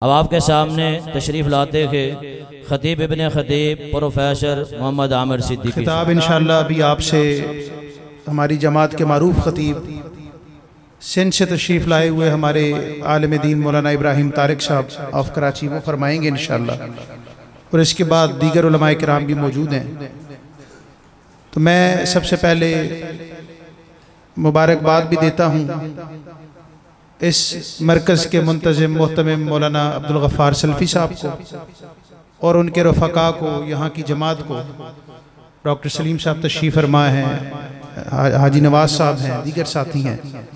अब आपके सामने तशरीफ़ लाते थे ख़तीब इब्ने ख़तीब प्रोफेसर मोहम्मद आमिर सिद्दीकी खिताब इंशाअल्लाह अभी आपसे हमारी जमात के मारूफ ख़तीब सिंध से तशरीफ़ लाए हुए हमारे आलिम दीन मौलाना इब्राहिम तारिक साहब ऑफ कराची वो फरमाएंगे इंशाअल्लाह, और इसके बाद दीगर उलमाए किराम भी मौजूद हैं। तो मैं सबसे पहले मुबारकबाद भी देता हूँ इस मरकज़ के मुंतज़िम मोहतमिम मौलाना अब्दुल गफ़ार सल्फ़ी साहब को और उनके रफ़क़ा को, यहाँ की जमात को। डॉक्टर सलीम साहब तशरीफ़ फरमा हैं, हाजी नवाज साहब हैं, दीगर साथी हैं,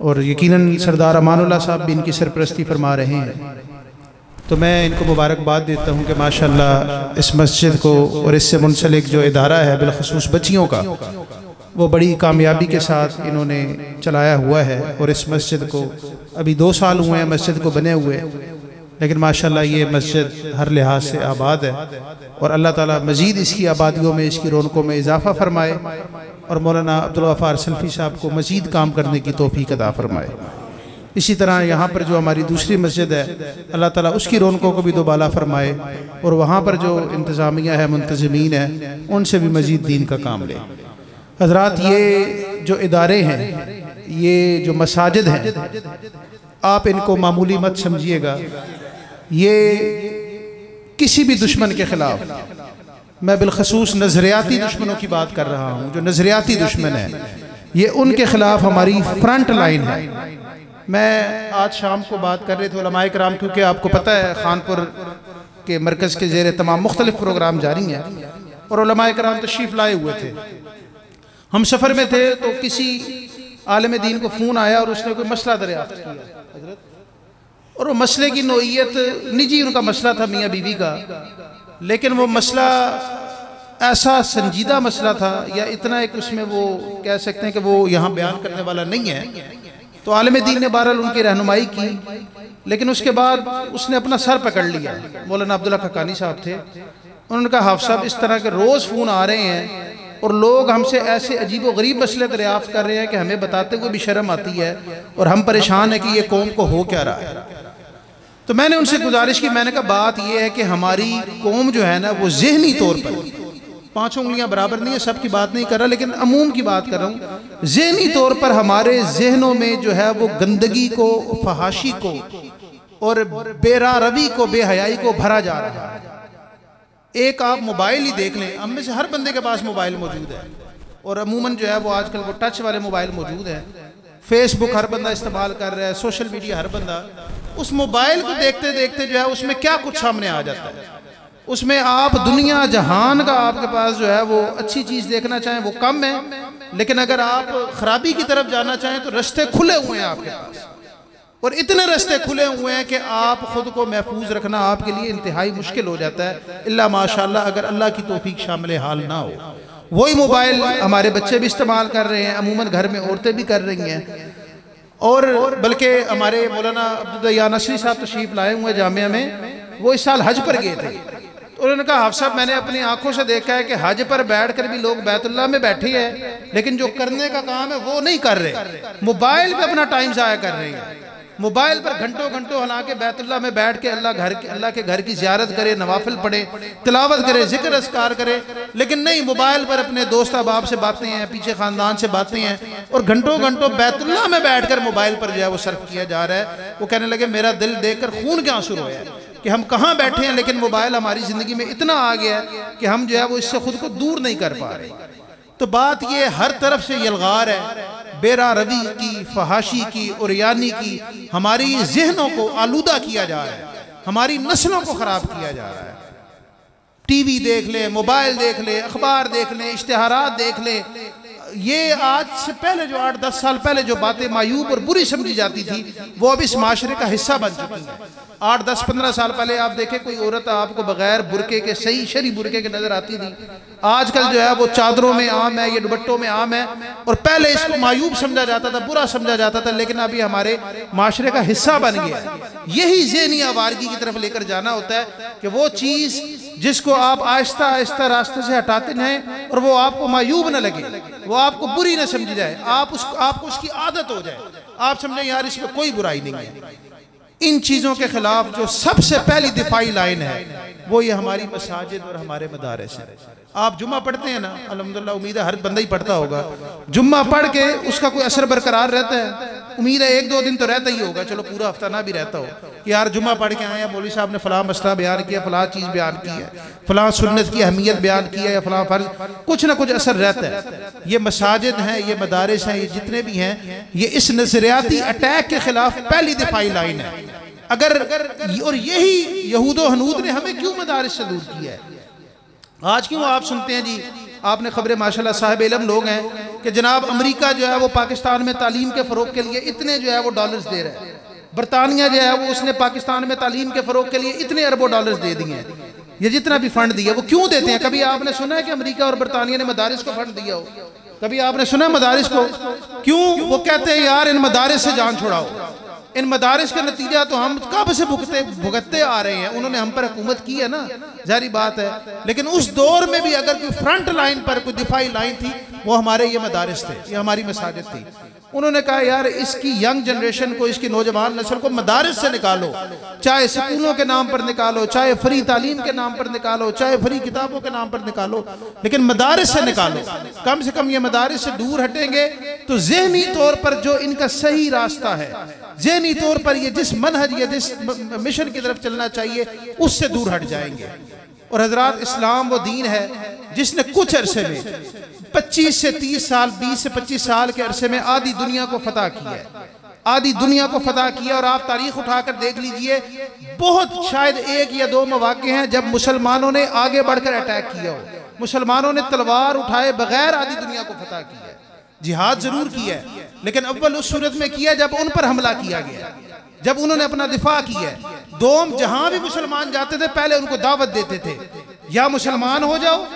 और यकीनन सरदार अमानुल्लाह साहब भी इनकी सरपरस्ती फरमा रहे हैं। तो मैं इनको मुबारकबाद देता हूँ कि माशाअल्लाह इस मस्जिद को और इससे मुंसलिक जो इदारा है बिलखसूस बच्चियों का, वो बड़ी कामयाबी के साथ इन्होंने चलाया हुआ है। और इस मस्जिद को अभी 2 साल हुए हैं मस्जिद को बने हुए, लेकिन माशाअल्लाह ये मस्जिद हर लिहाज से आबाद है, और अल्लाह ताला मज़ीद इसकी आबादियों में, इसकी रौनकों में इजाफ़ा फरमाए, और मौलाना अब्दुल गफ़ार सल्फ़ी साहब को मज़ीद काम करने की तौफ़ीक़ अता फरमाए। इसी तरह यहाँ पर जो हमारी दूसरी मस्जिद है, अल्लाह ताला उसकी रौनकों को भी दोबाला फरमाए, और वहाँ पर जो इंतज़ामिया है, मुंतज़िमीन है, उनसे भी मज़ीद दीन का काम ले। हज़रात, ये जो इदारे हैं, ये जो मसाजिद हैं, आप इनको मामूली मत समझिएगा। ये किसी भी दुश्मन के ख़िलाफ़, मैं बिलखसूस नज़रियाती दुश्मनों की बात कर रहा हूँ, जो नज़रियाती दुश्मन है, ये उनके ख़िलाफ़ हमारी फ्रंट लाइन है। मैं आज शाम को बात कर रहे थे उलमाए किराम, क्योंकि आपको पता है खानपुर के मरकज़ के ज़ेरे तमाम मुख्तलिफ प्रोग्राम जारी हैं, और उलमाए किराम तशरीफ़ लाए हुए थे। हम सफ़र में थे तो किसी आलिम दीन को फ़ोन आया और उसने कोई मसला दरियाफ़्त किया, और वो मसले की नोइयत निजी उनका मसला था, मियाँ बीवी का, लेकिन वो मसला ऐसा संजीदा मसला था, या इतना एक उसमें वो कह सकते हैं कि वो यहाँ बयान करने वाला नहीं है। तो आलिम दीन ने बहरहाल उनकी रहनुमाई की, लेकिन उसके बाद उसने अपना सर पकड़ लिया। मौलाना अब्दुल्ला खकानी साहब थे, उन्होंने कहा हाफ़िज़ साहब इस तरह के रोज़ फ़ोन आ रहे हैं, और लोग हमसे ऐसे अजीब व गरीब मसले दरियाफ़्त कर रहे हैं कि हमें बताते हुए भी शर्म आती है, और हम परेशान हैं कि ये कौम को हो क्या रहा है। तो मैंने उनसे गुजारिश की, मैंने कहा बात ये है कि हमारी कौम जो है ना, वो ज़हनी तौर पर, 5 उंगलियां बराबर नहीं है, सब की बात नहीं कर रहा, लेकिन अमूम की बात कर रहा हूँ। ज़हनी तौर पर हमारे जहनों में जो है वो गंदगी को, फहाशी को और बेरारवी को, बेहयाई को भरा जा रहा है। एक आप मोबाइल ही देख लें, हम में से हर बंदे के पास मोबाइल मौजूद है, और अमूमन जो है वो आजकल वो टच वाले मोबाइल मौजूद हैं। फेसबुक हर बंदा इस्तेमाल कर रहा है, सोशल मीडिया हर बंदा। उस मोबाइल को देखते देखते जो है उसमें क्या कुछ सामने आ जाता है। उसमें आप दुनिया जहान का आपके पास जो है वो अच्छी चीज़ देखना चाहें वो कम है, लेकिन अगर आप खराबी की तरफ जाना चाहें तो रास्ते खुले हुए हैं आपके पास, और इतने रास्ते खुले हुए हैं कि आप खुद को महफूज रखना आपके लिए इंतहाई मुश्किल हो जाता है, इल्ला माशाअल्लाह अगर अल्लाह की तौफीक शामिल हाल ना हो। वही मोबाइल हमारे बच्चे भी इस्तेमाल कर रहे हैं, अमूमन घर में औरतें भी कर रही हैं, और बल्कि हमारे मौलाना अब्दुल नसरी साहब तशरीफ़ लाए हुए जामिया में, वो इस साल हज पर गए थे। तो उन्होंने कहा हाफ़िज़ साहब मैंने अपनी आंखों से देखा है कि हज पर बैठ कर भी लोग बैतुल्लाह में बैठे हैं, लेकिन जो करने का काम है वो नहीं कर रहे, मोबाइल पे अपना टाइम ज़ाया कर रहे हैं। मोबाइल पर घंटों घंटों हालांकि बैतुल्लाह में बैठ के अल्लाह के घर की ज़ियारत करे, नवाफिल पढ़े, तिलावत करे, जिक्र अस्कार करे, लेकिन नहीं, मोबाइल पर अपने दोस्त अहबाब से बातें हैं, पीछे ख़ानदान से बातें हैं, और घंटों घंटों बैतुल्लाह में बैठ कर मोबाइल पर जो है वो सर्फ किया जा रहा है। वो कहने लगे मेरा दिल देख कर खून के आंसू रोया है कि हम कहाँ बैठे हैं, लेकिन मोबाइल हमारी ज़िंदगी में इतना आ गया है कि हम जो है वो इससे खुद को दूर नहीं कर पा रहे। तो बात ये हर तरफ से यलगार है, बेरा रवी की, फहाशी की, उरियानी की, हमारी जहनों को आलूदा किया जा रहा है, हमारी नस्लों को ख़राब किया जा रहा है। टीवी देख ले, मोबाइल देख ले, अखबार देख ले, इश्तिहारात देख ले, ये आज से पहले जो 8-10 साल पहले जो बातें मायूब और बुरी समझी जाती थी, वो अब इस माशरे का हिस्सा बन चुकी हैं। 8-10-15 साल पहले आप देखें कोई औरत आपको बगैर बुरके के, सही शरी बुरके के नजर आती थी, आजकल जो है वो चादरों में आम है, ये दुपट्टों में आम है, और पहले इसको मायूब समझा जाता था, बुरा समझा जाता था, लेकिन अभी हमारे माशरे का हिस्सा बन गया। यही ज़हनी आवारगी की तरफ लेकर जाना होता है कि वो चीज़ जिसको आप आहिस्ता आहिस्ता रास्ते से हटाते हैं और वो आपको मायूब न लगे, वो आपको बुरी न समझी जाए, आपको उसकी आदत हो जाए, आप समझे यार इसमें कोई बुराई नहीं है। इन चीज़ों के खिलाफ जो सबसे पहली दिफाई लाइन है वो ये हमारी मसाजिद और हमारे मदारिस हैं। आप जुम्मा पढ़ते हैं ना, अल्हम्दुलिल्लाह, उम्मीद है हर बंदा ही पढ़ता होगा। जुम्मा पढ़ के उसका कोई असर बरकरार रहता है? उम्मीद है एक दो दिन तो रहता ही होगा, चलो पूरा हफ्ता ना भी रहता हो कि यार जुम्मा पढ़ के आए, मौलवी साहब ने फलां मसला बयान किया, फलां चीज़ बयान की है, फलां सुन्नत की अहमियत बयान की है, या फलां फर्ज, कुछ ना कुछ असर रहता है। ये मसाजिद हैं, ये मदारिस हैं, ये जितने भी हैं, ये इस नजरियाती अटैक के खिलाफ पहली दिफाई लाइन है। अगर और यही यहूदो हनूद ने हमें क्यों मदारिस से दूर किया है? आज क्यों आप सुनते हैं जी, आपने खबरें माशाल्लाह साहिब इल्म लोग हैं कि जनाब अमेरिका जो है वो पाकिस्तान में तालीम के फ़रोग के लिए इतने जो है वो डॉलर्स दे रहा है। बरतानिया जो है वो उसने पाकिस्तान में तालीम के फ़रोग के लिए इतने अरबों डॉलर्स दे दिए हैं। ये जितना भी फंड दिया वो क्यों देते हैं? कभी आपने सुना है कि अमेरिका और बरतानिया ने मदारिस को फंड दिया हो? कभी आपने सुना है मदारिस को? क्यों? वो कहते हैं यार इन मदारिस से जान छुड़ाओ, इन मदारिस का नतीजा तो हम कब से भुगतते आ रहे हैं। उन्होंने हम पर हुकूमत की है ना, जारी बात है। लेकिन उस दौर में भी अगर कोई फ्रंट लाइन पर कोई दिफाई लाइन थी वो हमारे ये मदारिस थे, ये हमारी मसाजिद थी। उन्होंने कहा यार इसकी यंग जनरेशन को, इसकी नौजवान नस्ल को मदारिस से निकालो, चाहे स्कूलों के नाम पर निकालो, चाहे फ्री तालीम के नाम पर निकालो, चाहे फ्री किताबों के नाम पर निकालो, लेकिन मदारिस से निकालो। कम से कम ये मदारिस से दूर हटेंगे तो ज़हनी तौर पर जो इनका सही रास्ता है, ज़हनी तौर पर ये जिस मनहज या जिस मिशन की तरफ चलना चाहिए उससे दूर हट जाएंगे। और हजरात, इस्लाम वो दीन है जिसने कुछ अरसे में 25 से 30 साल, 20 से 25 साल के अरसे में आधी दुनिया को फतह किया है, आधी दुनिया को फतह किया। और आप तारीख उठाकर देख लीजिए, बहुत शायद एक या दो मौके हैं जब मुसलमानों ने आगे बढ़कर अटैक किया हो, मुसलमानों ने तलवार उठाए बगैर आधी दुनिया को फतह किया है। जिहाद जरूर किया है, लेकिन अव्वल उस सूरत में किया जब उन पर हमला किया गया, जब उन्होंने अपना दिफा किया। दोम जहां भी मुसलमान जाते थे पहले उनको दावत देते थे, या मुसलमान हो जाओ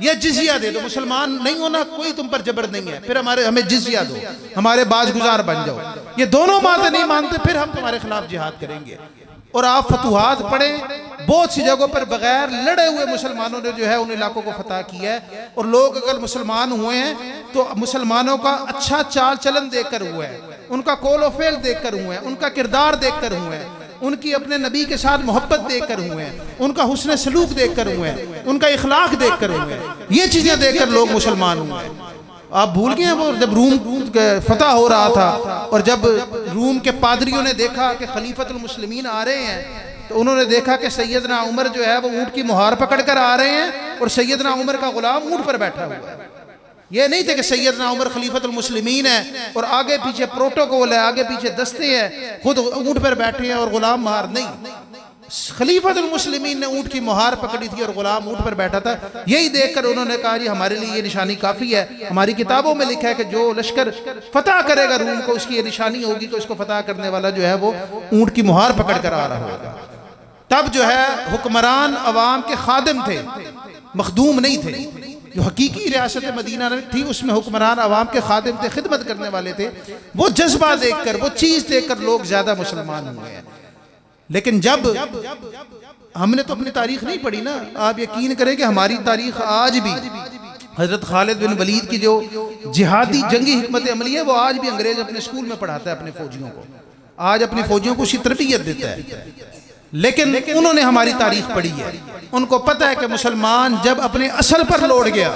या जिजिया दे दो, मुसलमान नहीं होना कोई तुम पर जबर नहीं है, फिर हमें जिजिया दो, हमारे बाजगुजार बन जाओ। ये दोनों बातें नहीं मानते फिर हम तुम्हारे खिलाफ जिहाद करेंगे। और आप फतुहात पढ़ें, बहुत सी जगहों पर बगैर लड़े हुए मुसलमानों ने जो है उन इलाकों को फतह किया है। और लोग अगर मुसलमान हुए हैं तो मुसलमानों का अच्छा चाल चलन देखकर हुए हैं, उनका कौल व फेल देखकर हुए हैं, उनका किरदार देखकर हुए हैं, उनकी अपने नबी के साथ मोहब्बत देखकर हुए हैं, उनका हुस्न सलूक देखकर हुए हैं, उनका इखलाक देखकर हुए हैं। ये चीजें देखकर लोग मुसलमान हुए हैं। आप भूल गए वो जब रूम फतह हो रहा था और जब रूम के पादरियों ने देखा कि खलीफतुल मुस्लिमीन आ रहे हैं, तो उन्होंने देखा कि सैयदना उमर जो है वो ऊँट की मुहार पकड़ कर आ रहे हैं और सैयदना उमर का गुलाम ऊँट पर बैठा हुआ है। ये नहीं थे कि सैयदना उमर खलीफतुल मुस्लिमीन है और आगे पीछे प्रोटोकॉल है, आगे पीछे दस्ते हैं, खुद ऊँट पर बैठे हैं और गुलाम मुहार नहीं। खलीफतुल मुस्लिमीन ने ऊँट की मुहार पकड़ी थी और गुलाम ऊँट पर बैठा था। यही देखकर उन्होंने कहा जी हमारे लिए ये निशानी काफ़ी है। हमारी किताबों में लिखा है कि जो लश्कर फतह करेगा रूम को उसकी ये निशानी होगी कि उसको फतह करने वाला जो है वो ऊँट की मुहार पकड़ कर आ रहा होगा। तब जो है हुक्मरान अवाम के खादिम थे, मखदूम नहीं थे। जो हकीकी रियासत मदीना थी उसमें हुक्मरान अवाम के खादिम थे, खिदमत करने वाले थे। वो जज्बा देखकर, वो चीज़ देखकर लोग ज़्यादा मुसलमान हुए हैं। लेकिन जब हमने तो अपनी तारीख नहीं पढ़ी ना, आप यकीन करें कि हमारी तारीख आज भी हजरत खालिद बिन वलीद की जो जिहादी जंगी हिकमत अमली है वो आज भी अंग्रेज अपने स्कूल में पढ़ाता है अपने फौजियों को, आज अपनी फौजियों को उसी तरबियत देता है। लेकिन उन्होंने हमारी तारीख पढ़ी है, उनको पता है कि मुसलमान जब अपने असल पर लौट गया,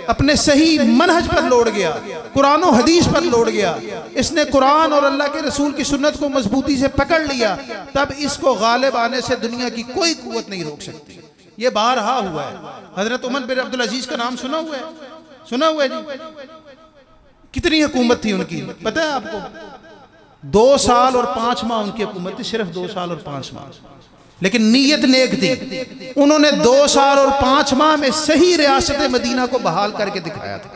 अपने सही मनहज पर लौट गया, कुरान और हदीस पर लौट गया, इसने कुरान और अल्लाह के रसूल की सुन्नत को मजबूती से पकड़ लिया, तब इसको गालिब आने से दुनिया की कोई कुव्वत नहीं रोक सकती। ये बारहा हुआ है। हजरत उमर बिन अब्दुल अजीज का नाम सुना हुआ है? सुना हुआ है जी? कितनी हुकूमत थी उनकी पता है आपको? 2 साल और 5 माह उनकी हुकूमत थी, सिर्फ 2 साल और 5 माह। लेकिन नीयत नेक थी, उन्होंने 2 साल और 5 माह में सही रियासत मदीना को बहाल करके दिखाया था,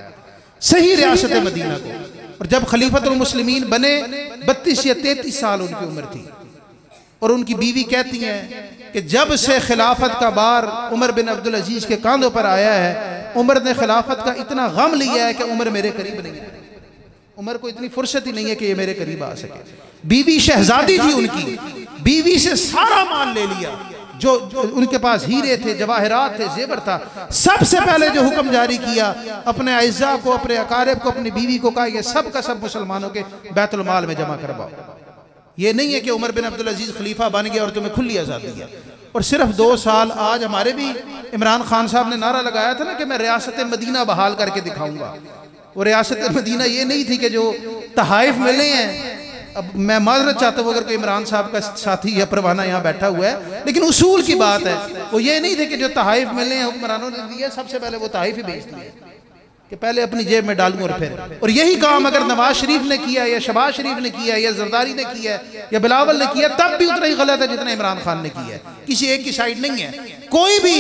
सही रियासत मदीना को। और जब खलीफतुल मुस्लिमीन बने 32 या 33 साल उनकी उम्र थी। और उनकी बीवी कहती हैं कि जब से खिलाफत का बार उमर बिन अब्दुल अजीज के कांधों पर आया है, उमर ने खिलाफत का इतना गम लिया है कि उमर मेरे करीब नहीं है, उमर को इतनी फुर्सत ही नहीं है कि ये मेरे करीब आ सके। बीवी शहजादी थी उनकी, बीवी से सारा माल ले लिया, जो उनके पास हीरे थे, जवाहरात थे, जेवर था। सबसे पहले जो हुक्म जारी किया अपने अइज़ा को, अपने अकारिब को, अपनी बीवी को कहा ये सब का सब मुसलमानों के बैतुल माल में जमा करवाओ। ये नहीं है कि उमर बिन अब्दुल अजीज खलीफा बन गया और तुम्हें खुली आज़ादी है। और सिर्फ 2 साल आज हमारे भी इमरान खान साहब ने नारा लगाया था ना कि मैं रियासत मदीना बहाल करके दिखाऊंगा। वो रियासत मदीना ये नहीं थी कि जो तहाइफ मिले हैं। अब मैं माजरत चाहता हूँ अगर कोई इमरान साहब का साथी या परवाना यहाँ बैठा हुआ है, लेकिन उसूल की बात है। वो ये नहीं थे कि जो तहाइफ मिले हैं हुक्मरानों ने दिए, सबसे पहले वो तहाइफ ही बेच दिए कि पहले अपनी जेब में डालूं और फिर। और यही काम अगर नवाज शरीफ ने किया या शहबाज शरीफ ने किया या जरदारी ने किया या बिलावल ने किया, तब भी उतना ही गलत है जितना इमरान खान ने किया है। किसी एक की साइड नहीं है। कोई भी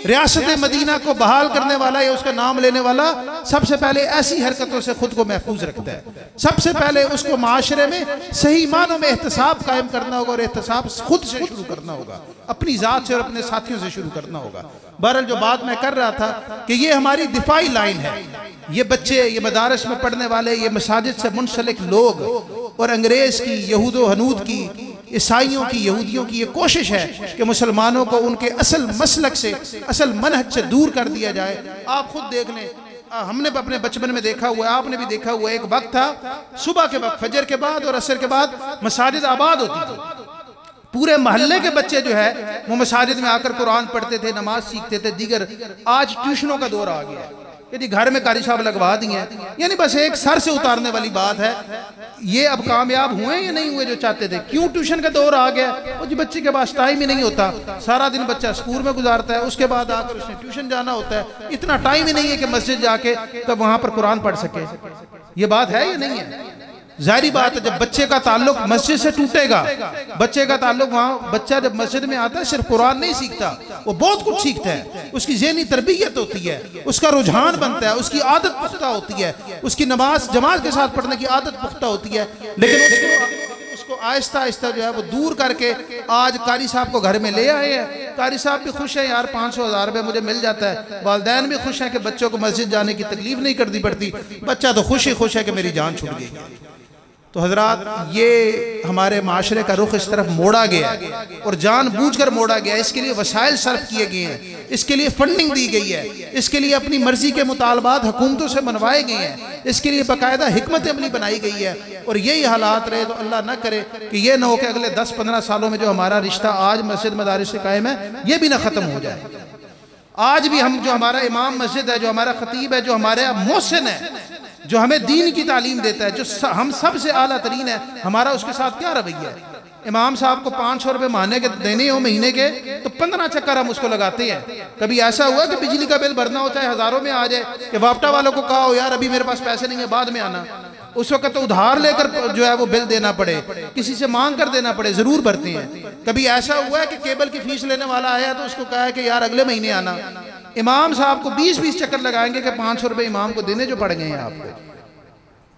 रियासत मदीना को बहाल करने वाला या उसका नाम लेने वाला सबसे पहले ऐसी हरकतों से खुद को महफूज रखता है। सबसे पहले उसको माशरे में सही मानों में एहतसाब कायम करना होगा और एहतसाब खुद से शुरू करना होगा, अपनी जात से और अपने साथियों से शुरू करना होगा। बहरहाल जो बात मैं कर रहा था कि ये हमारी दिफाई लाइन है। ये बच्चे, ये मदारस में पढ़ने वाले, ये मसाजिद से मुंसलिक लोग और अंग्रेज की, यहूदो हनूद की, ईसाइयों की, यहूदियों की ये कोशिश है कि मुसलमानों को उनके असल मसलक से, असल मनहज से दूर कर दिया जाए। आप खुद देख लें, हमने अपने बचपन में देखा हुआ है, आपने भी देखा हुआ है, एक वक्त था सुबह के वक्त फजर के बाद और असर के बाद मसाजिद आबाद होती थी। पूरे मोहल्ले के बच्चे जो है वो मसाजिद में आकर कुरान पढ़ते थे, नमाज सीखते थे। दीगर आज ट्यूशनों का दौर आ गया है, यदि घर में कारी साहब लगवा दिए, यानी बस एक सर से उतारने वाली बात है। ये अब कामयाब हुए या नहीं हुए जो चाहते थे? क्यों ट्यूशन का दौर आ गया? और जी बच्चे के पास टाइम ही नहीं होता, सारा दिन बच्चा स्कूल में गुजारता है, उसके बाद आकर उसने ट्यूशन जाना होता है। इतना टाइम ही नहीं है कि मस्जिद जाके तब वहां पर कुरान पढ़ सके। ये बात है या नहीं है? जाहिर बात है, जब बच्चे का ताल्लुक मस्जिद से टूटेगा, बच्चे का ताल्लुक वहाँ, बच्चा जब मस्जिद में आता है सिर्फ कुरान नहीं सीखता, वो बहुत कुछ सीखता है। उसकी ज़हनी तरबियत होती है, उसका रुझान बनता है, उसकी आदत पुख्ता होती है, उसकी नमाज जमात के साथ पढ़ने की आदत पुख्ता होती है। लेकिन उसको आहिस्ता आहिस्ता जो है वो दूर करके आज कारी साहब को घर में ले आए हैं। कारी साहब भी खुश है, यार 500,000 रुपये मुझे मिल जाता है। वालिदैन भी खुश है कि बच्चों को मस्जिद जाने की तकलीफ नहीं करनी पड़ती। बच्चा तो खुश है कि मेरी जान छूट गई। तो हजरात, ये हमारे माशरे का रुख इस तरफ मोड़ा गया और जानबूझकर मोड़ा गया। इसके लिए वसाइल सर्फ किए गए हैं, इसके लिए फंडिंग दी गई है, इसके लिए अपनी मर्जी के मुतालबात हुकूमतों से मनवाए गए हैं, इसके लिए बाकायदा हिकमत अमली बनाई गई है। और यही हालात रहे तो अल्लाह न करे कि ये ना हो कि अगले 10-15 सालों में जो हमारा रिश्ता आज मस्जिद मदारिस से कायम है, ये भी ना ख़त्म हो जाए। आज भी हम, जो हमारा इमाम मस्जिद है, जो हमारा खतीब है, जो हमारे मोहसिन है, जो हमें दीन की तालीम देता है, जो हम सबसे आला तरीन है, हमारा उसके साथ क्या रवैया है? इमाम साहब को 500 रुपये महीने के देने हो, महीने के, तो 15 चक्कर हम उसको लगाते हैं। कभी ऐसा हुआ कि बिजली का बिल भरना हो चाहे हज़ारों में आ जाए कि वापटा वालों को कहा हो यार अभी मेरे पास पैसे नहीं है, बाद में आना। उस वक्त तो उधार लेकर जो है वो बिल देना पड़े, किसी से मांग कर देना पड़े, जरूर भरते हैं। कभी ऐसा हुआ है कि केबल की फीस लेने वाला आया तो उसको कहा है कि यार अगले महीने आना। इमाम साहब को 20-20 चक्कर लगाएंगे कि 500 रुपये इमाम को देने जो पड़ गए हैं आपको।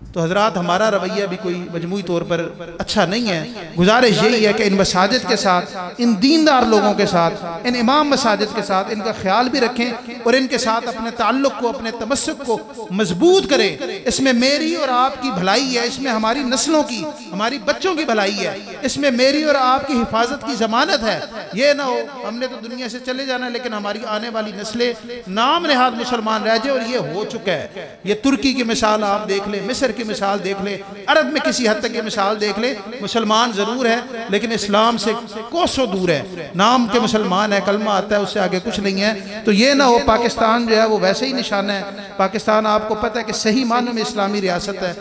तो हजरात, हमारा रवैया भी कोई मजमूई तौर पर अच्छा नहीं है। गुजारिश यही है कि इन मसाजिद के साथ, इन दीनदार लोगों के साथ, इन इमाम मसाजिद के साथ इनका ख्याल भी रखें और इनके साथ अपने ताल्लुक को, अपने तमस्सुक को मजबूत करें। इसमें मेरी और आपकी भलाई है, इसमें हमारी नस्लों की, हमारी बच्चों की भलाई है, इसमें मेरी और आपकी हिफाजत की जमानत है। ये ना हो हमने तो दुनिया से चले जाना है लेकिन हमारी आने वाली नस्लें नाम नेहाद मुसलमान रह जाए। और ये हो चुका है। ये तुर्की की मिसाल आप देख लें, मिस्र की मिसाल देख ले, अरब में किसी हद तक की मिसाल देख ले। मुसलमान जरूर है लेकिन इस्लाम से कोसों दूर है। नाम के मुसलमान है, कलमा आता है, उससे आगे कुछ नहीं है। तो ये ना हो पाकिस्तान जो है वो वैसे ही निशाना है। पाकिस्तान आपको पता है कि सही मानों में इस्लामी रियासत है।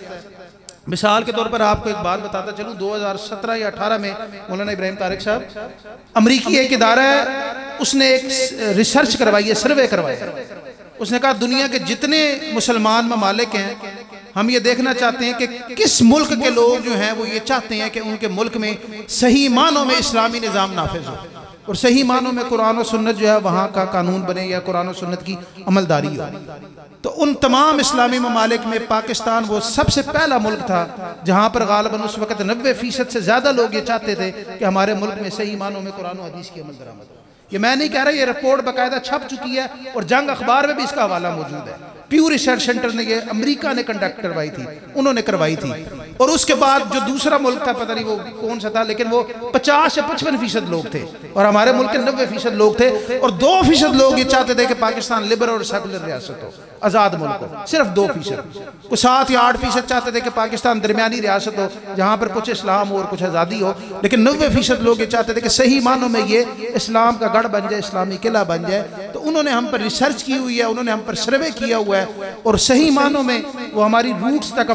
मिसाल के तौर पर आपको एक बात बताता चलूँ, 2017 या 18 में मौलाना इब्राहिम तारिक साहब, अमरीकी एक इदारा है, उसने एक रिसर्च करवाई है, सर्वे करवाया। उसने कहा दुनिया के जितने मुसलमान ममालिक हैं, हम ये देखना चाहते हैं कि किस मुल्क के लोग जो हैं वो ये चाहते हैं कि उनके मुल्क में सही मानों में इस्लामी निज़ाम नाफिज हो और सही मानों में कुरान और सुन्नत जो है वहाँ का कानून बने या कुरान और सुन्नत की अमलदारी हो। तो उन तमाम इस्लामी ममालिक में पाकिस्तान वो सबसे पहला मुल्क था जहाँ पर गालिबन उस वक़्त 90% से ज़्यादा लोग ये चाहते थे कि हमारे मुल्क में सही मानों में कुरान और हदीस की अमल दरामद हो। ये मैं नहीं कह रहा, ये रिपोर्ट बाकायदा छप चुकी है और जंग अखबार में भी इसका हवाला मौजूद है। प्यू रिसर्च सेंटर ने, ये अमेरिका ने कंडक्ट करवाई थी, उन्होंने करवाई थी। और उसके बाद जो दूसरा मुल्क था, पता नहीं वो कौन सा था, लेकिन वो 50 या 55% लोग थे और हमारे मुल्क के 90% लोग थे। और 2% लोग ये चाहते थे कि पाकिस्तान लिबरल और सेकुलर रियासत हो, आज़ाद मुल्क हो। सिर्फ 2%, कुछ 7 या 8% चाहते थे कि पाकिस्तान दरमियानी रियासत हो जहाँ पर कुछ इस्लाम हो और कुछ आज़ादी हो। लेकिन 90% लोग ये चाहते थे कि सही मानों में ये इस्लाम का गढ़ बन जाए, इस्लामी किला बन जाए। तो उन्होंने हम पर रिसर्च की हुई है, उन्होंने हम पर सर्वे किया हुआ है और सही मानों में वो हमारी रूट्स तक,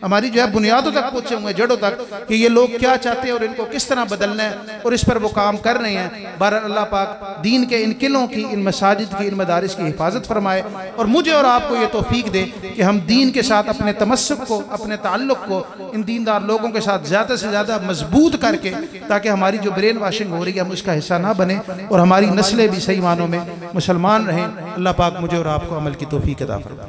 हमारी जो है बुनियादों तक पहुंचे हुए, जड़ों तक, कि ये लोग क्या चाहते हैं और इनको किस तरह बदलना है, और इस पर वो काम कर रहे हैं। बहरहाल अल्लाह पाक दीन के इन किलों की, इन मसाजिद की, इन मदारिस की हिफाजत फरमाए और मुझे और आपको ये तौफीक दे कि हम दीन के साथ अपने तमस्सुक को, अपने ताल्लुक़ को इन दीनदार लोगों के साथ ज़्यादा से ज़्यादा मजबूत करके, ताकि हमारी जो ब्रेन वाशिंग हो रही है हम उसका हिस्सा ना बने और हमारी नस्लें भी सही मानों में मुसलमान रहें। अल्लाह पाक मुझे और आपको अमल की तौफीक अता फरमाए।